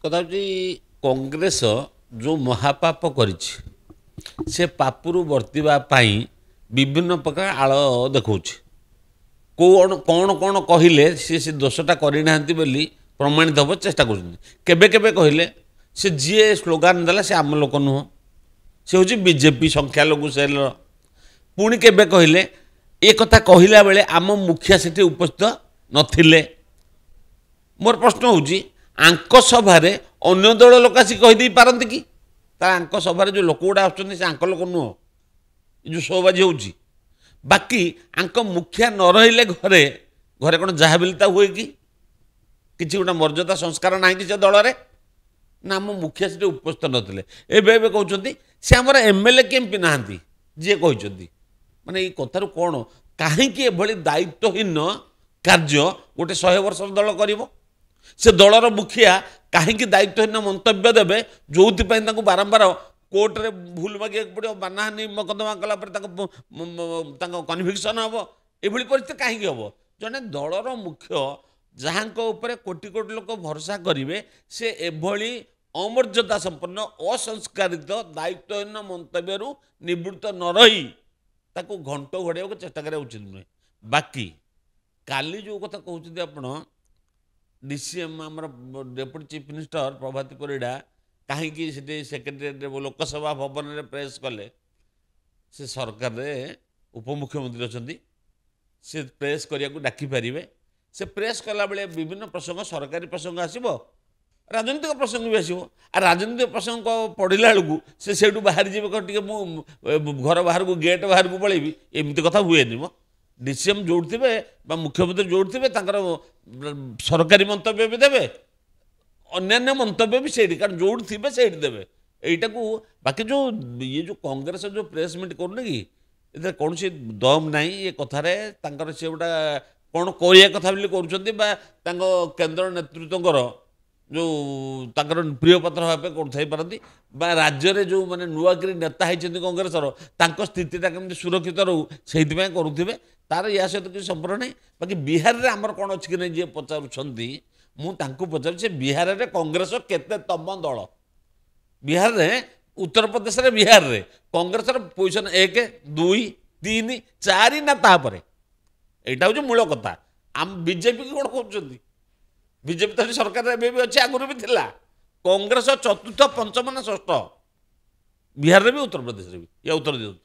କଥା ହେଉଛି କଂଗ୍ରେସ ଯେଉଁ ମହାପାପ କରିଛି ସେ ପାପରୁ ବର୍ତ୍ତିବା ପାଇଁ ବିଭିନ୍ନ ପ୍ରକାର ଆଳ ଦେଖାଉଛି। କ'ଣ କ'ଣ କହିଲେ ସେ ଦୋଷଟା କରିନାହାନ୍ତି ବୋଲି ପ୍ରମାଣିତ ହେବ ଚେଷ୍ଟା କରୁଛନ୍ତି। କେବେ କେବେ କହିଲେ ସେ ଯିଏ ସ୍ଲୋଗାନ ଦେଲା ସେ ଆମ ଲୋକ ନୁହଁ, ସେ ହେଉଛି ବିଜେପି ସଂଖ୍ୟାଲଘୁ ସେଲ୍ର। ପୁଣି କେବେ କହିଲେ ଏ କଥା କହିଲା ବେଳେ ଆମ ମୁଖିଆ ସେଠି ଉପସ୍ଥିତ ନଥିଲେ। ମୋର ପ୍ରଶ୍ନ ହେଉଛି ଆଙ୍କ ସଭାରେ ଅନ୍ୟ ଦଳ ଲୋକ ଆସି କହିଦେଇ ପାରନ୍ତି କି? ତାର ଆଙ୍କ ସଭାରେ ଯେଉଁ ଲୋକ ଗୁଡ଼ା ଆସୁଛନ୍ତି ସେ ଆଙ୍କ ଲୋକ ନୁହଁ, ଏ ଯେଉଁ ଶୋବାଜି ହେଉଛି। ବାକି ଆଙ୍କ ମୁଖିଆ ନ ରହିଲେ ଘରେ ଘରେ କ'ଣ ଯାହା ବୋଲି ତା ହୁଏ କି? କିଛି ଗୋଟେ ମର୍ଯ୍ୟାଦା ସଂସ୍କାର ନାହିଁ କି ସେ ଦଳରେ? ନା ଆମ ମୁଖିଆ ସେଠି ଉପସ୍ଥିତ ନଥିଲେ। ଏବେ ଏବେ କହୁଛନ୍ତି ସେ ଆମର ଏମ୍ଏଲ୍ଏ କି ଏମ୍ପି ନାହାନ୍ତି ଯିଏ କହିଛନ୍ତି। ମାନେ ଏଇ କଥାରୁ କ'ଣ, କାହିଁକି ଏଭଳି ଦାୟିତ୍ୱହୀନ କାର୍ଯ୍ୟ ଗୋଟେ 100 ବର୍ଷର ଦଳ କରିବ? ସେ ଦଳର ମୁଖିଆ କାହିଁକି ଦାୟିତ୍ୱହୀନ ମନ୍ତବ୍ୟ ଦେବେ ଯେଉଁଥିପାଇଁ ତାଙ୍କୁ ବାରମ୍ବାର କୋର୍ଟରେ ଭୁଲ ମାଗିବାକୁ ପଡ଼ିବ, ମାନହାନି ମକଦ୍ଦମା କଲା ପରେ ତାଙ୍କ କନଭିକ୍ସନ୍ ହେବ? ଏଭଳି ପରିସ୍ଥିତି କାହିଁକି ହେବ? ଜଣେ ଦଳର ମୁଖ୍ୟ ଯାହାଙ୍କ ଉପରେ କୋଟି କୋଟି ଲୋକ ଭରସା କରିବେ ସେ ଏଭଳି ଅମର୍ଯ୍ୟାଦା ସମ୍ପନ୍ନ ଅସଂସ୍କାରିତ ଦାୟିତ୍ୱହୀନ ମନ୍ତବ୍ୟରୁ ନିବୃତ୍ତ ନ ରହି ତାକୁ ଘଣ୍ଟ ଘୋଡ଼ାଇବାକୁ ଚେଷ୍ଟା କରିବା ଉଚିତ ନୁହେଁ। ବାକି କାଲି ଯେଉଁ କଥା କହୁଛନ୍ତି ଆପଣ, ଡିସିଏମ୍ ଆମର deputy chief minister Prabhati Parida କାହିଁକି ସେଠି ସେକ୍ରେଟାରିଏଟ୍ ଲୋକସଭା ଭବନରେ ପ୍ରେସ୍ କଲେ? ସେ ସରକାରରେ ଉପମୁଖ୍ୟମନ୍ତ୍ରୀ ଅଛନ୍ତି, ସେ ପ୍ରେସ୍ କରିବାକୁ ଡାକିପାରିବେ। ସେ ପ୍ରେସ୍ କଲାବେଳେ ବିଭିନ୍ନ ପ୍ରସଙ୍ଗ, ସରକାରୀ ପ୍ରସଙ୍ଗ ଆସିବ, ରାଜନୈତିକ ପ୍ରସଙ୍ଗ ବି ଆସିବ। ଆଉ ରାଜନୈତିକ ପ୍ରସଙ୍ଗ ପଢ଼ିଲା ବେଳକୁ ସେ ସେଇଠୁ ବାହାରି ଯିବେ, ଟିକେ ମୁଁ ଘର ବାହାରକୁ ଗେଟ୍ ବାହାରକୁ ପଳେଇବି, ଏମିତି କଥା ହୁଏନି ମ। ଡିସିଏମ୍ ଯେଉଁଠି ଥିବେ ବା ମୁଖ୍ୟମନ୍ତ୍ରୀ ଯେଉଁଠି ଥିବେ ତାଙ୍କର ସରକାରୀ ମନ୍ତବ୍ୟ ବି ଦେବେ, ଅନ୍ୟାନ୍ୟ ମନ୍ତବ୍ୟ ବି ସେଇଠି, କାରଣ ଯେଉଁଠି ଥିବେ ସେଇଠି ଦେବେ এইটাକୁ। ବାକି ଯେଉଁ ଇଏ ଯେଉଁ କଂଗ୍ରେସ ଯେଉଁ ପ୍ରେସ୍ ମିଟ୍ କରୁନି କି, ଏଥିରେ କୌଣସି ଦମ୍ ନାହିଁ ଏ କଥାରେ। ତାଙ୍କର ସେ ଗୋଟା କ'ଣ କରିବା କଥା ବୋଲି କରୁଛନ୍ତି, ବା ତାଙ୍କ କେନ୍ଦ୍ର ନେତୃତ୍ୱଙ୍କର ଯେଉଁ ତାଙ୍କର ପ୍ରିୟପାତ୍ର ହେବା ପାଇଁ କରୁଥାଇପାରନ୍ତି, ବା ରାଜ୍ୟରେ ଯେଉଁମାନେ ନୂଆକରି ନେତା ହେଇଛନ୍ତି କଂଗ୍ରେସର ତାଙ୍କ ସ୍ଥିତିଟା କେମିତି ସୁରକ୍ଷିତ ରହୁ ସେଇଥିପାଇଁ କରୁଥିବେ। ତାର ୟା ସହିତ କିଛି ସମ୍ପର୍କ ନାହିଁ। ବାକି ବିହାରରେ ଆମର କ'ଣ ଅଛି କି ନାହିଁ ଯିଏ ପଚାରୁଛନ୍ତି, ମୁଁ ତାଙ୍କୁ ପଚାରୁଛି ବିହାରରେ କଂଗ୍ରେସ କେତେ ତମ ଦଳ? ବିହାରରେ, ଉତ୍ତରପ୍ରଦେଶରେ, ବିହାରରେ କଂଗ୍ରେସର ପୋଜିସନ୍ 1, 2, 3, 4 ନା ତାପରେ? এইটা ହେଉଛି ମୂଳ କଥା। ଆମ ବିଜେପିକୁ କ'ଣ କହୁଛନ୍ତି? ବିଜେପି ତ ସରକାରରେ ଏବେ ବି ଅଛି, ଆଗରୁ ବି ଥିଲା। କଂଗ୍ରେସ ଚତୁର୍ଥ, ପଞ୍ଚମ ନା ଷଷ୍ଠ ବିହାରରେ ବି ଉତ୍ତରପ୍ରଦେଶରେ ବି। ୟା ଉତ୍ତର ଦିଅନ୍ତୁ।